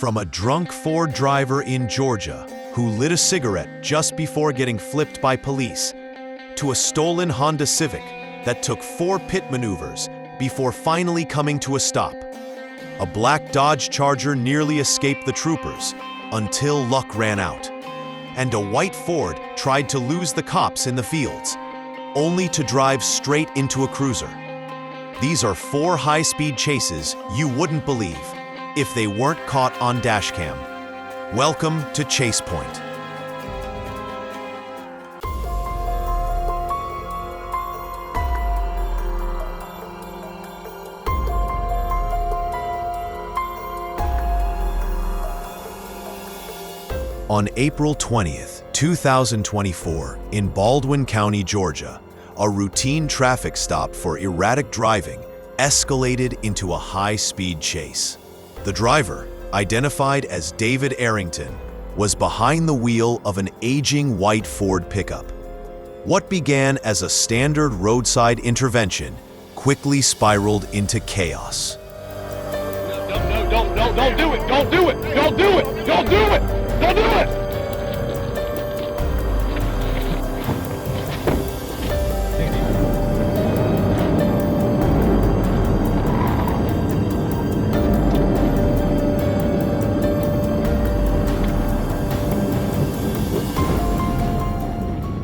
From a drunk Ford driver in Georgia who lit a cigarette just before getting flipped by police, to a stolen Honda Civic that took 4 pit maneuvers before finally coming to a stop. A black Dodge Charger nearly escaped the troopers until luck ran out. And a white Ford tried to lose the cops in the fields, only to drive straight into a cruiser. These are 4 high-speed chases you wouldn't believe if they weren't caught on Dashcam. Welcome to Chasepoint. On April 20th, 2024, in Baldwin County, Georgia, a routine traffic stop for erratic driving escalated into a high-speed chase. The driver, identified as David Arrington, was behind the wheel of an aging white Ford pickup. What began as a standard roadside intervention quickly spiraled into chaos. No, don't do it! Don't do it! Don't do it! Don't do it! Don't do it!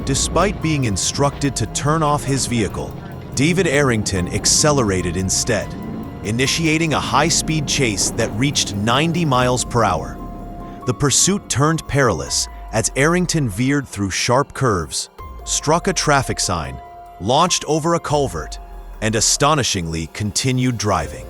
Despite being instructed to turn off his vehicle, David Arrington accelerated instead, initiating a high-speed chase that reached 90 miles per hour. The pursuit turned perilous as Arrington veered through sharp curves, struck a traffic sign, launched over a culvert, and astonishingly continued driving.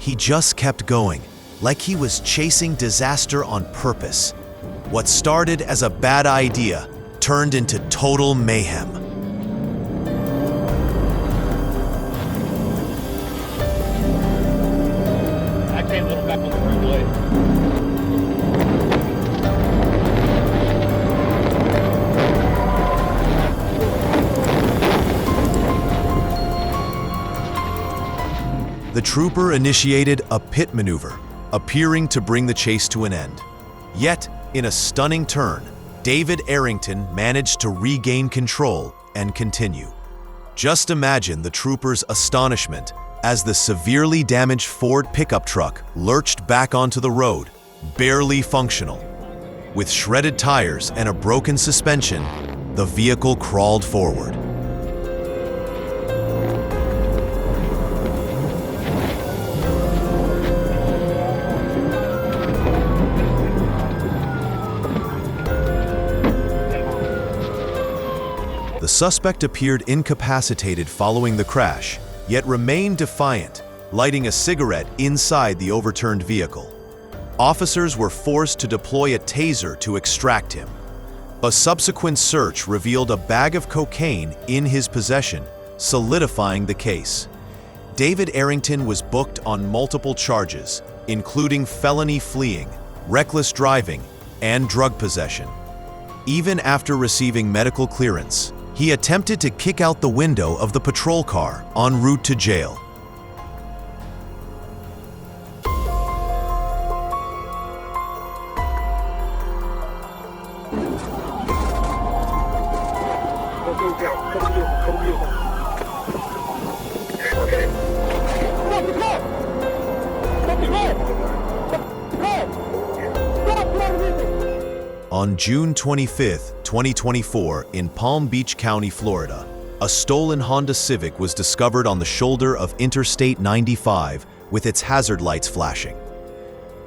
He just kept going, like he was chasing disaster on purpose. What started as a bad idea turned into total mayhem. I came a little back on the freeway. The trooper initiated a pit maneuver, appearing to bring the chase to an end. Yet, in a stunning turn, David Arrington managed to regain control and continue. Just imagine the trooper's astonishment as the severely damaged Ford pickup truck lurched back onto the road, barely functional. With shredded tires and a broken suspension, the vehicle crawled forward. The suspect appeared incapacitated following the crash, yet remained defiant, lighting a cigarette inside the overturned vehicle. Officers were forced to deploy a taser to extract him. A subsequent search revealed a bag of cocaine in his possession, solidifying the case. David Arrington was booked on multiple charges, including felony fleeing, reckless driving, and drug possession. Even after receiving medical clearance, he attempted to kick out the window of the patrol car en route to jail. On June 25, 2024, in Palm Beach County, Florida, a stolen Honda Civic was discovered on the shoulder of Interstate 95 with its hazard lights flashing.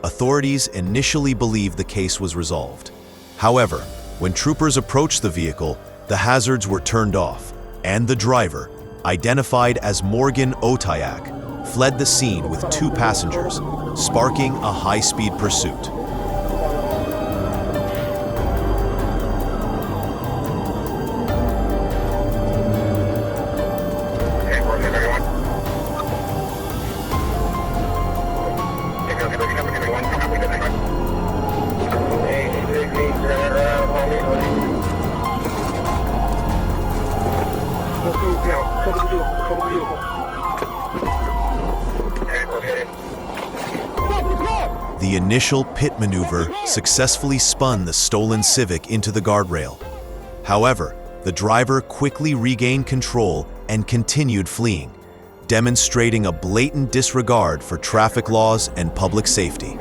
Authorities initially believed the case was resolved. However, when troopers approached the vehicle, the hazards were turned off, and the driver, identified as Morgan Otayak, fled the scene with 2 passengers, sparking a high-speed pursuit. The initial pit maneuver successfully spun the stolen Civic into the guardrail. However, the driver quickly regained control and continued fleeing, demonstrating a blatant disregard for traffic laws and public safety.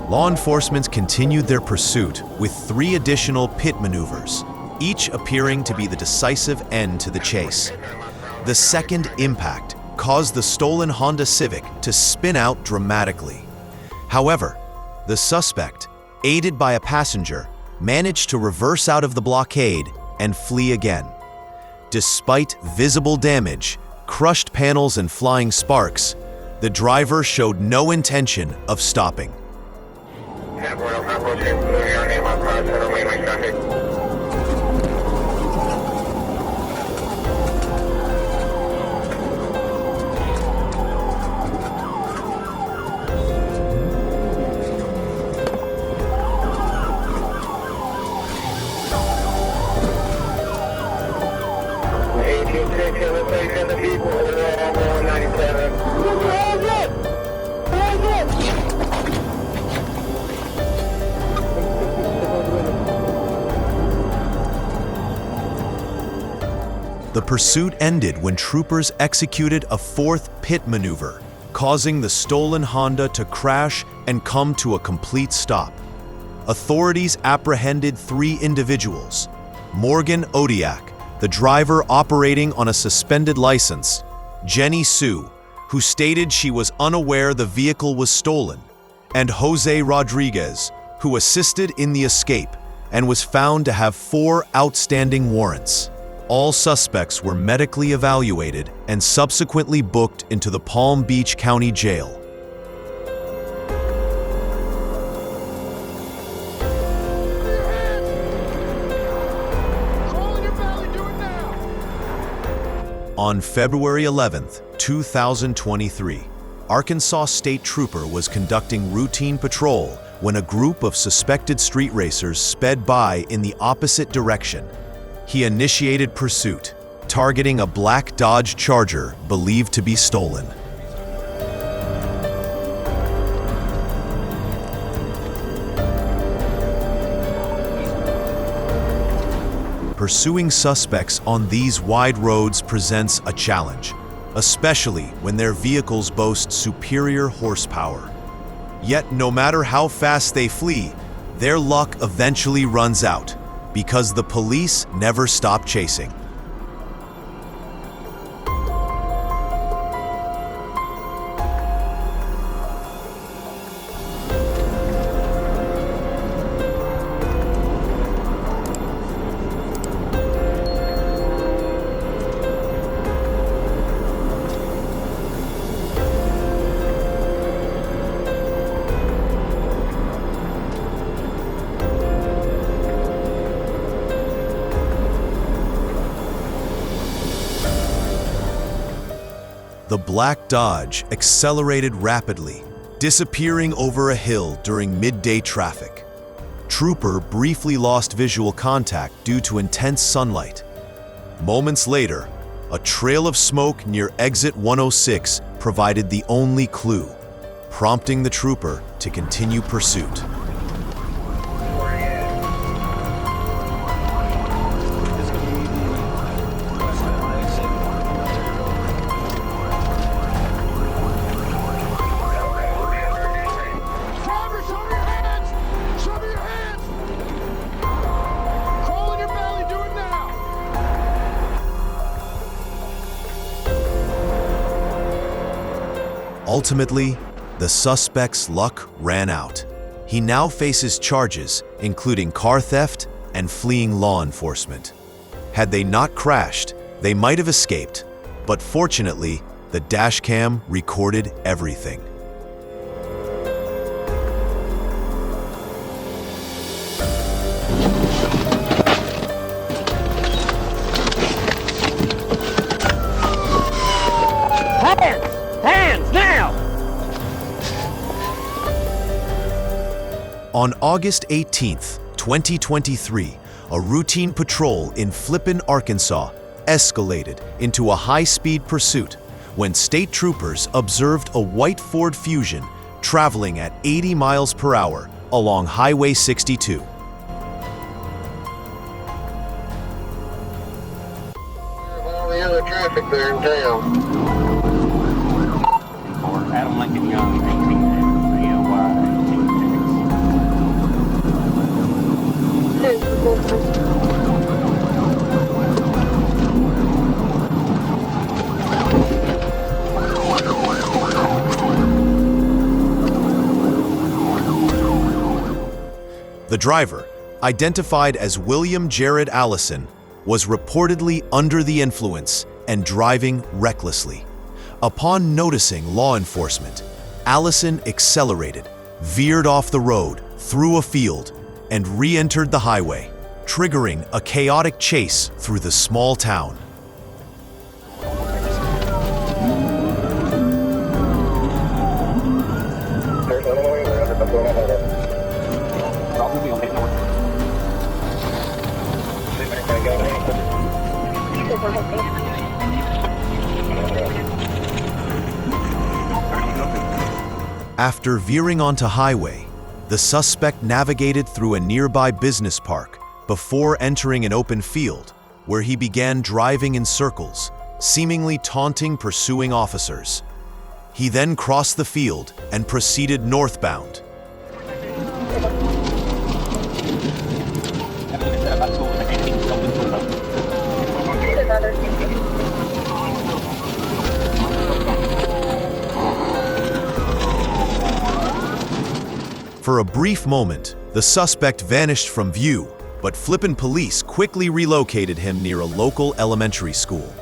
Law enforcement continued their pursuit with 3 additional pit maneuvers, each appearing to be the decisive end to the chase. The second impact caused the stolen Honda Civic to spin out dramatically. However, the suspect, aided by a passenger, managed to reverse out of the blockade and flee again. Despite visible damage, crushed panels and flying sparks, the driver showed no intention of stopping. The pursuit ended when troopers executed a 4th pit maneuver, causing the stolen Honda to crash and come to a complete stop. Authorities apprehended 3 individuals: Morgan Odiak, the driver operating on a suspended license; Jenny Sue, who stated she was unaware the vehicle was stolen; and Jose Rodriguez, who assisted in the escape and was found to have 4 outstanding warrants. All suspects were medically evaluated and subsequently booked into the Palm Beach County Jail. On February 11, 2023, Arkansas State Trooper was conducting routine patrol when a group of suspected street racers sped by in the opposite direction. He initiated pursuit, targeting a black Dodge Charger believed to be stolen. Pursuing suspects on these wide roads presents a challenge, especially when their vehicles boast superior horsepower. Yet no matter how fast they flee, their luck eventually runs out, because the police never stop chasing. The black Dodge accelerated rapidly, disappearing over a hill during midday traffic. Trooper briefly lost visual contact due to intense sunlight. Moments later, a trail of smoke near exit 106 provided the only clue, prompting the trooper to continue pursuit. Ultimately, the suspect's luck ran out. He now faces charges, including car theft and fleeing law enforcement. Had they not crashed, they might have escaped, but fortunately, The dashcam recorded everything. Hands now! On August 18th, 2023, a routine patrol in Flippin, Arkansas, escalated into a high-speed pursuit when state troopers observed a white Ford Fusion traveling at 80 miles per hour along Highway 62. All the other traffic there in town. Or Adam Lincoln Young, 18 The driver, identified as William Jared Allison, was reportedly under the influence and driving recklessly. Upon noticing law enforcement, Allison accelerated, veered off the road, through a field, and re-entered the highway, triggering a chaotic chase through the small town. After veering onto highway, the suspect navigated through a nearby business park before entering an open field, where he began driving in circles, seemingly taunting pursuing officers. He then crossed the field and proceeded northbound. For a brief moment, the suspect vanished from view, but Flippin police quickly relocated him near a local elementary school.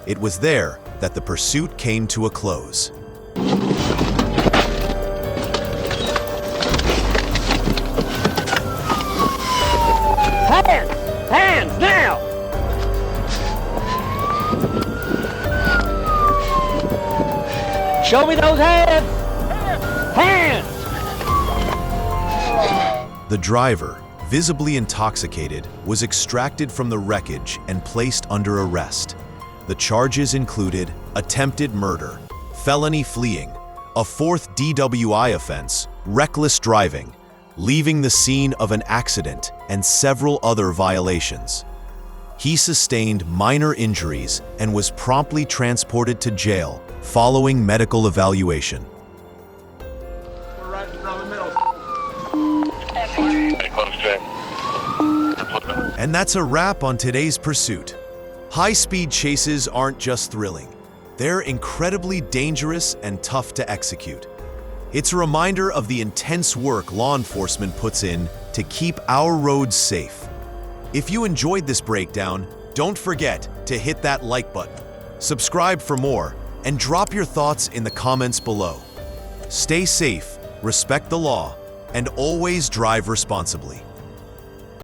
It was there that the pursuit came to a close. Hands now! Show me those hands! Hands! The driver, visibly intoxicated, was extracted from the wreckage and placed under arrest. The charges included attempted murder, felony fleeing, a fourth DWI offense, reckless driving, leaving the scene of an accident, and several other violations. He sustained minor injuries and was promptly transported to jail following medical evaluation. We're right around the middle. And that's a wrap on today's pursuit. High-speed chases aren't just thrilling. They're incredibly dangerous and tough to execute. It's a reminder of the intense work law enforcement puts in to keep our roads safe. If you enjoyed this breakdown, don't forget to hit that like button, subscribe for more, and drop your thoughts in the comments below. Stay safe, respect the law, and always drive responsibly.